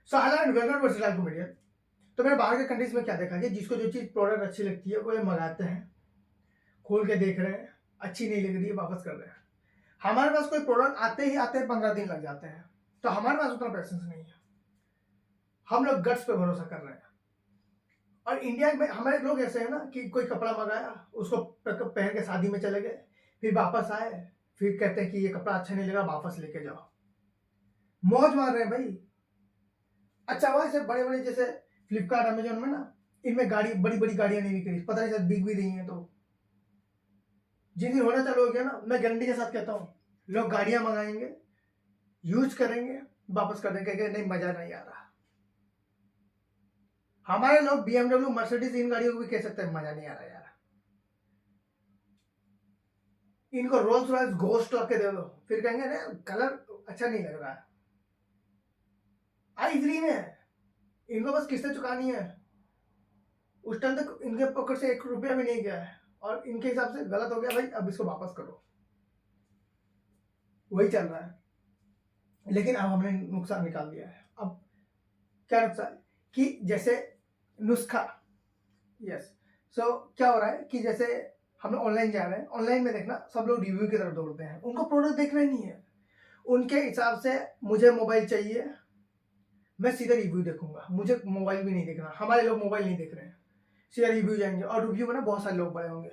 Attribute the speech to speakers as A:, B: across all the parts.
A: So I welcome to versatile comedian. तो मैंने बाहर के कंट्रीज में क्या देखा कि जिसको जो चीज़ प्रोडक्ट अच्छी लगती है वो ये मंगाते हैं, खोल के देख रहे हैं, अच्छी नहीं लग रही है वापस कर रहे हैं। हमारे पास कोई प्रोडक्ट आते ही आते हैं 15 दिन लग जाते हैं, तो हमारे पास उतना पेशेंस नहीं है। हम लोग गट्स पे भरोसा कर रहे हैं। और इंडिया में हमारे लोग ऐसे हैं ना कि कोई कपड़ा मंगाया, उसको पहन के शादी में चले गए, फिर वापस आए, फिर कहते हैं कि ये कपड़ा अच्छा नहीं लगा, वापस लेके जाओ। मौज मार रहे हैं भाई। अच्छा हुआ ऐसे बड़े बड़े जैसे फ्लिपकार्ट अमेजोन में ना, इनमें गाड़ी बड़ी बड़ी गाड़ियां नहीं बिक रही, पता नहीं शायद बिक भी रही हैं। तो जिस दिन होना चालू हो गया ना, मैं गारंटी के साथ कहता हूँ लोग गाड़ियां मंगाएंगे, यूज करेंगे, वापस कर देंगे, कहेंगे नहीं मजा नहीं आ रहा। हमारे लोग BMW मर्सिडीज इन गाड़ियों को भी कह सकते हैं मजा नहीं आ रहा यार। इनको रोल्स रॉयस घोस्ट ला के दे दो, फिर कहेंगे ना कलर अच्छा नहीं लग रहा है। आई फ्री में इनको बस किस्तें चुकानी है। उस टाइम तक इनके पॉकेट से 1 रुपया भी नहीं गया है और इनके हिसाब से गलत हो गया भाई, अब इसको वापस करो। वही चल रहा है। लेकिन अब हमने नुकसान निकाल दिया है। अब क्या नुकसान कि जैसे नुस्खा, यस, सो क्या हो रहा है कि जैसे हम लोग ऑनलाइन जा रहे हैं, ऑनलाइन में देखना सब लोग रिव्यू की तरफ दौड़ते हैं, उनको प्रोडक्ट देखना ही नहीं है। उनके हिसाब से मुझे मोबाइल चाहिए, मैं सीधा रिव्यू देखूंगा, मुझे मोबाइल भी नहीं देखना। हमारे लोग मोबाइल नहीं देख रहे हैं, सीधा रिव्यू जाएंगे। और रिव्यू में ना बहुत सारे लोग पड़े होंगे,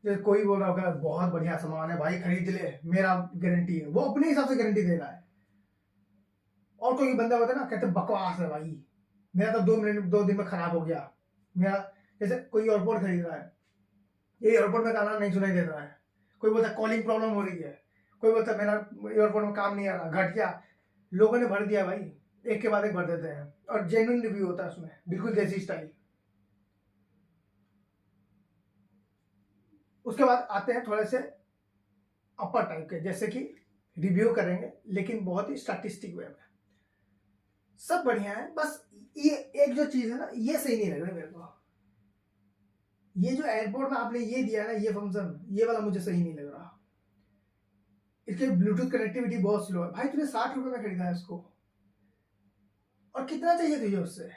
A: जैसे कोई बोल रहा होगा बहुत बढ़िया सामान है भाई खरीद ले, मेरा गारंटी है, वो अपने हिसाब से गारंटी दे रहा है। और कोई बंदा होता है ना, कहते बकवास है भाई, मेरा तो 2 दिन में खराब हो गया मेरा। जैसे कोई एयरपोर्ट खरीद रहा है, ये एयरपोर्ट में गाना नहीं सुनाई दे रहा है। कोई बोलता है कॉलिंग प्रॉब्लम हो रही है, कोई बोलता है मेरा एयरपोर्ट में काम नहीं आ रहा, घट गया। लोगों ने भर दिया भाई, एक के बाद एक भर देते हैं। और जेन्युइन रिव्यू होता है उसमें, बिल्कुल देसी स्टाइल। उसके बाद आते हैं थोड़े से अपर टाइप के, जैसे कि रिव्यू करेंगे लेकिन बहुत ही स्टैटिस्टिक वे में। सब बढ़िया है, बस ये एक जो चीज है ना, ये सही नहीं लग रहा मेरे को। ये जो एयरपोर्ट में आपने ये दिया ना, ये फंक्शन, ये वाला मुझे सही नहीं लग रहा। इसकी ब्लूटूथ कनेक्टिविटी बहुत स्लो है भाई। तूने 60 रुपए में खरीदा है इसको, और कितना चाहिए तुझे उससे?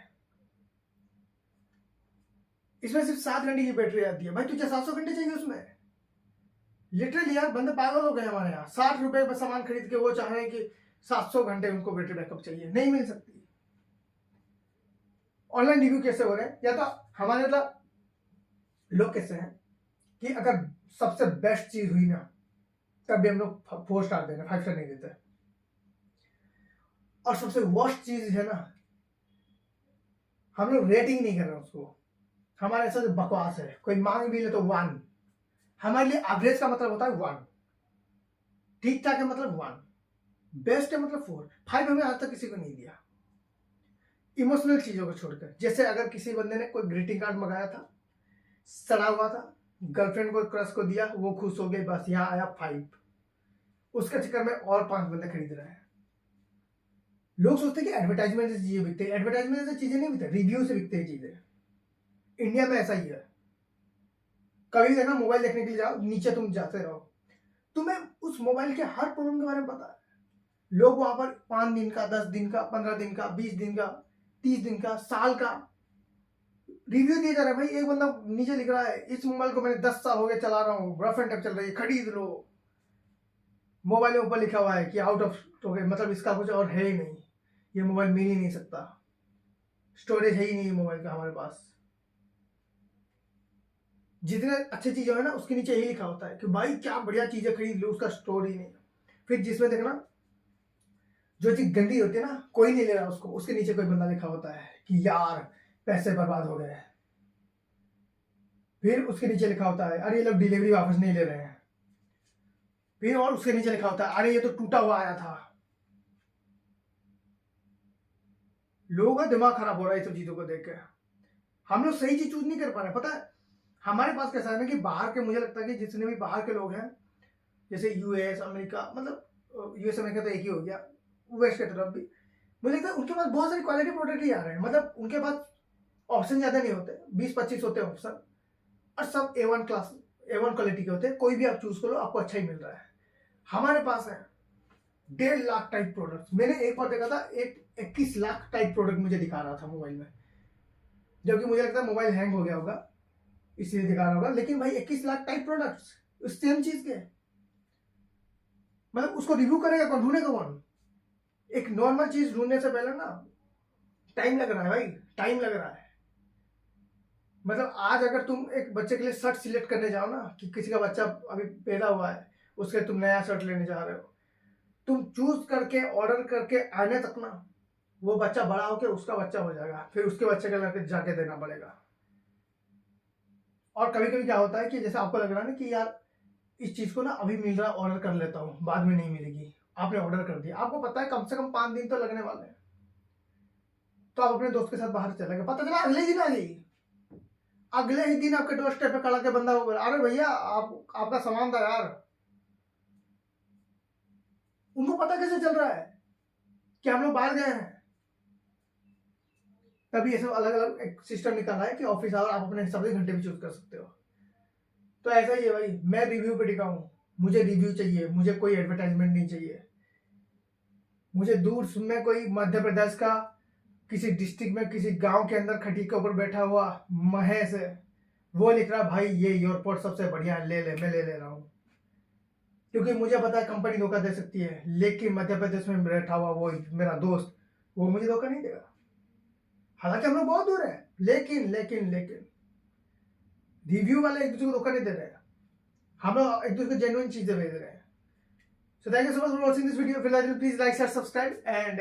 A: इसमें सिर्फ 7 घंटे की बैटरी आती है भाई, तुझे 700 घंटे चाहिए उसमें? लिटरली यार बंदे पागल हो गए हमारे यहाँ। 60 रुपए में सामान खरीद के वो चाह रहे हैं कि 700 घंटे उनको बैटरी बैकअप चाहिए, नहीं मिल सकती। ऑनलाइन रिव्यू कैसे हो रहे हैं, या तो हमारे मतलब लोग कैसे हैं कि अगर सबसे बेस्ट चीज हुई ना, तब भी हम लोग 4 स्टार देंगे, 5 स्टार नहीं देते। और सबसे वर्स्ट चीज है ना, हम लोग रेटिंग नहीं कर रहे उसको। हमारे ऐसा जो बकवास है, कोई मांग भी ले तो 1। हमारे लिए एवरेज का मतलब होता है 1, ठीक ठाक है मतलब 1, बेस्ट है मतलब 4। 5 हमें आज तक किसी को नहीं दिया, इमोशनल चीजों को छोड़कर। जैसे अगर किसी बंदे ने कोई ग्रीटिंग कार्ड मंगाया था, सड़ा हुआ था, गर्लफ्रेंड को क्रश को दिया, वो खुश हो गई, बस यहाँ आया 5। उसके चक्कर में और 5 बंदे खरीद रहे हैं। लोग सोचते हैं कि एडवर्टाइजमेंट से चीजें बिकते हैं, एडवर्टाइजमेंट से चीजें नहीं बिकते, रिव्यू से बिकते हैं चीजें। इंडिया में ऐसा ही है। कभी देखना मोबाइल देखने के लिए जाओ, नीचे तुम जाते रहो, तुम्हें उस मोबाइल के हर प्रॉब्लम के बारे में पता है। लोग वहां पर 5 दिन का, 10 दिन का, 15 दिन का, 20 दिन का, 30 दिन का, साल का रिव्यू दिया जा रहा है भाई। एक बंदा नीचे लिख रहा है इस मोबाइल को मैंने 10 साल हो गए चला रहा हूँ, रफ एंड टफ चल रही है, खरीद लो। मोबाइल में ऊपर लिखा हुआ है कि आउट ऑफ स्टॉक है, मतलब इसका कुछ और है ही नहीं, ये मोबाइल मिल ही नहीं सकता, स्टोरेज है ही नहीं मोबाइल का हमारे पास। जितने अच्छी चीजें है ना, उसके नीचे यही लिखा होता है कि भाई क्या बढ़िया चीजें खरीद लो, उसका स्टोर ही नहीं। फिर जिसमें देखना जो चीज गंदी होती है ना, कोई नहीं ले रहा उसको, उसके नीचे कोई बंदा लिखा होता है कि यार पैसे बर्बाद हो गए। फिर उसके नीचे लिखा होता है अरे ये लोग डिलीवरी वापस नहीं ले रहे हैं। फिर और उसके नीचे लिखा होता है अरे ये तो टूटा हुआ आया था। लोगों का दिमाग खराब हो रहा है ये सब चीजों को देख के। हम लोग सही चीज चूज नहीं कर पा रहे। पता है हमारे पास कैसा है ना कि बाहर के, मुझे लगता है कि जितने भी बाहर के लोग हैं, जैसे यूएस अमेरिका, मतलब यूएस अमेरिका तो एक ही हो गया, वेस्ट की तरफ भी, मुझे लगता है उनके पास बहुत सारी क्वालिटी प्रोडक्ट ही आ रहे हैं। मतलब उनके पास ऑप्शन ज्यादा नहीं होते, 20-25 होते हैं ऑप्शन, और सब A1 क्लास, A1 क्वालिटी के होते हैं। कोई भी आप चूज करो आपको अच्छा ही मिल रहा है। हमारे पास है 1.5 लाख टाइप प्रोडक्ट्स। मैंने एक बार देखा था, एक 21 लाख टाइप प्रोडक्ट मुझे दिखा रहा था मोबाइल में, जबकि मुझे लगता है मोबाइल हैंग हो गया होगा इसलिए दिखा रहा होगा। लेकिन भाई 21 लाख टाइप प्रोडक्ट्स उस सेम चीज के, मतलब उसको रिव्यू करेगा कौन, ढूंढेगा कौन? एक नॉर्मल चीज ढूंढने से पहले ना टाइम लग रहा है भाई, टाइम लग रहा है। मतलब आज अगर तुम एक बच्चे के लिए शर्ट सिलेक्ट करने जाओ ना, कि किसी का बच्चा अभी पैदा हुआ है उसके तुम नया शर्ट लेने जा रहे हो, तुम चूज करके ऑर्डर करके आने तक ना वो बच्चा बड़ा होके उसका बच्चा हो जाएगा, फिर उसके बच्चे के लड़के जाके देना पड़ेगा। और कभी कभी क्या होता है कि जैसे आपको लग रहा है ना कि यार इस चीज को ना अभी मिल रहा है, ऑर्डर कर लेता हूँ, बाद में नहीं मिलेगी, आपने ऑर्डर कर दिया, आपको पता है कम से कम 5 दिन तो लगने वाले हैं, तो आप अपने दोस्त के साथ बाहर चले गए, पता चला अगले दिन आ गई, अगले ही दिन आपके डोर स्टेप पे खड़ा के बंदा बोला अरे भैया आपका सामान था यार। उनको पता कैसे चल रहा है कि हम लोग बाहर गए हैं? तभी ये सब अलग अलग एक सिस्टम निकाला है कि ऑफिस आवर आप अपने हिसाब से घंटे भी चूज कर सकते हो। तो ऐसा ही है भाई, मैं रिव्यू पे टिका हूँ, मुझे रिव्यू चाहिए, मुझे कोई एडवर्टाइजमेंट नहीं चाहिए। मुझे दूर में कोई मध्य प्रदेश का किसी डिस्ट्रिक्ट में किसी गांव के अंदर खटी के ऊपर बैठा हुआ महेश है, वो लिख रहा भाई ये एयरपोर्ट सबसे बढ़िया है, ले ले, मैं ले रहा हूँ, क्योंकि मुझे पता है कंपनी धोखा दे सकती है, लेकिन मध्य प्रदेश में बैठा हुआ वो मेरा दोस्त वो मुझे धोखा नहीं देगा। हालांकि हम लोग बहुत दूर है, लेकिन लेकिन लेकिन रिव्यू वाले एक दूसरे को धोखा नहीं दे रहे हैं, हम लोग एक दूसरे को जेन्युइन चीजें भेज रहे हैं। So thank you so much for watching this video. If you like it, please like, share, subscribe, and